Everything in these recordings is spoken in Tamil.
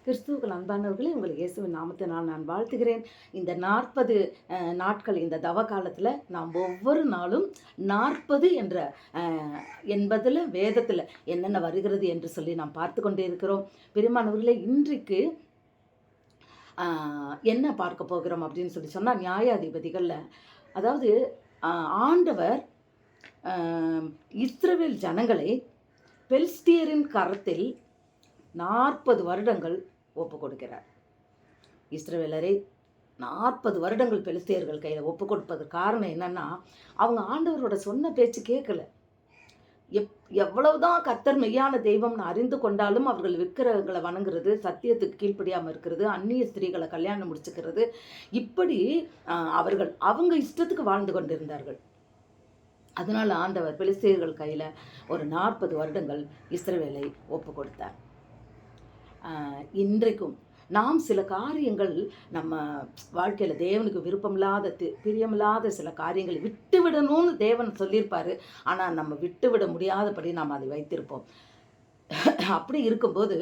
கிறிஸ்துவுக்குள் அன்பானவர்களே, உங்களை இயேசுவின் நாமத்தினால் நான் வாழ்த்துகிறேன். இந்த 40 நாட்கள் இந்த தவ காலத்தில் நாம் ஒவ்வொரு நாளும் 40 என்ற என்பதில் வேதத்தில் என்னென்ன வருகிறது என்று சொல்லி நாம் பார்த்து கொண்டே இருக்கிறோம். பிரியமானவர்களே, இன்றைக்கு என்ன பார்க்க போகிறோம் அப்படின்னு சொல்லி சொன்னால், நியாயாதிபதிகளில் அதாவது ஆண்டவர் இஸ்ரவேல் ஜனங்களை பெலிஸ்தியரின் கரத்தில் 40 வருடங்கள் ஒப்பு கொடுக்கிறார். இஸ்ரவேலரை 40 வருடங்கள் பெலிஸ்தியர்கள் கையில் ஒப்பு கொடுப்பதற்கு காரணம் என்னன்னா, அவங்க ஆண்டவரோட சொன்ன பேச்சு கேட்கல. எவ்வளவுதான் கர்த்தர் மெய்யான தெய்வம்னு அறிந்து கொண்டாலும் அவர்கள் விக்கிரகங்களை வணங்குறது, சத்தியத்துக்கு கீழ்ப்படியாமல் இருக்கிறது, அந்நிய ஸ்திரீகளை கல்யாணம் முடிச்சுக்கிறது, இப்படி அவங்க இஷ்டத்துக்கு வாழ்ந்து கொண்டிருந்தார்கள். அதனால் ஆண்டவர் பெலிஸ்தியர்கள் கையில் ஒரு 40 வருடங்கள் இஸ்ரவேலை ஒப்பு கொடுத்தார். இன்றைக்கும் நாம் சில காரியங்கள் நம்ம வாழ்க்கையில் தேவனுக்கு விருப்பமில்லாத பிரியமில்லாத சில காரியங்களை விட்டு விடணும்னு தேவன் சொல்லியிருப்பார். ஆனால் நம்ம விட்டு விட முடியாதபடி நாம் அதை வைத்திருப்போம். அப்படி இருக்கும்போது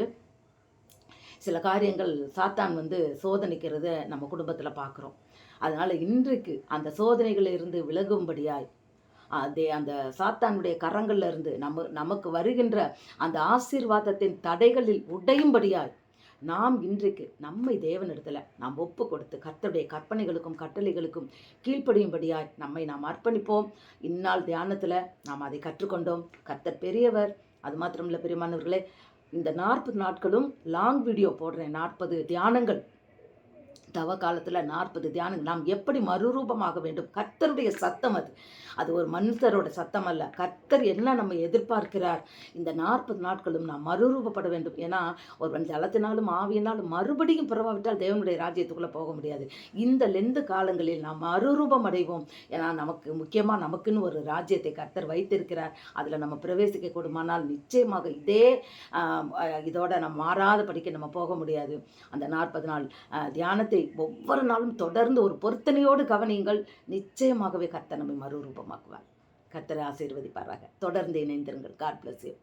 சில காரியங்கள் சாத்தான் சோதனைக்கிறத நம்ம குடும்பத்தில் பார்க்குறோம். அதனால் இன்றைக்கு அந்த சோதனைகளிலிருந்து விலகும்படியாய் அந்த சாத்தானுடைய கரங்கள்ல இருந்து நமக்கு வருகின்ற அந்த ஆசீர்வாதத்தின் தடைகளில் உடையும்படியாய் நாம் இன்றைக்கு நம்மை தேவனிடத்துல நாம் ஒப்பு கொடுத்து கர்த்தருடைய கற்பனைகளுக்கும் கட்டளைகளுக்கும் கீழ்ப்படியும்படியாய் நம்மை நாம் அர்ப்பணிப்போம். இந்நாள் தியானத்தில் நாம் அதை கற்றுக்கொண்டோம். கர்த்தர் பெரியவர். அது மாத்திரமில்லை பிரியமானவர்களே, இந்த 40 நாட்களும் லாங் வீடியோ போடுறேன். 40 தியானங்கள், தவ காலத்தில் 40 தியானங்கள். நாம் எப்படி மறுரூபமாக வேண்டும்? கர்த்தருடைய சத்தம் அது ஒரு மனுஷரோட சத்தம் அல்ல. கர்த்தர் என்ன நம்ம எதிர்பார்க்கிறார்? இந்த 40 நாட்களும் நாம் மறுரூபப்பட வேண்டும். ஏன்னா ஒருவன் ஜலத்தினாலும் ஆவியினாலும் மறுபடியும் பிறவாவிட்டால் தேவனுடைய ராஜ்யத்துக்குள்ளே போக முடியாது. இந்த லெந்து காலங்களில் நாம் மறுரூபம் அடைவோம். ஏன்னா முக்கியமாக நமக்குன்னு ஒரு ராஜ்யத்தை கர்த்தர் வைத்திருக்கிறார். அதில் நம்ம பிரவேசிக்க கூடுமானால் நிச்சயமாக இதோட நம்ம மாறாத படிக்க நம்ம போக முடியாது. அந்த 40 நாள் தியானத்தை ஒவ்வொரு நாளும் தொடர்ந்து ஒரு பொருத்தனையோடு கவனியுங்கள். நிச்சயமாகவே கர்த்தர் நம்மை மறுரூபமாக்குவார். கர்த்தரை ஆசீர்வதிப்பாராக. தொடர்ந்து இணைந்திருங்கள். God bless you.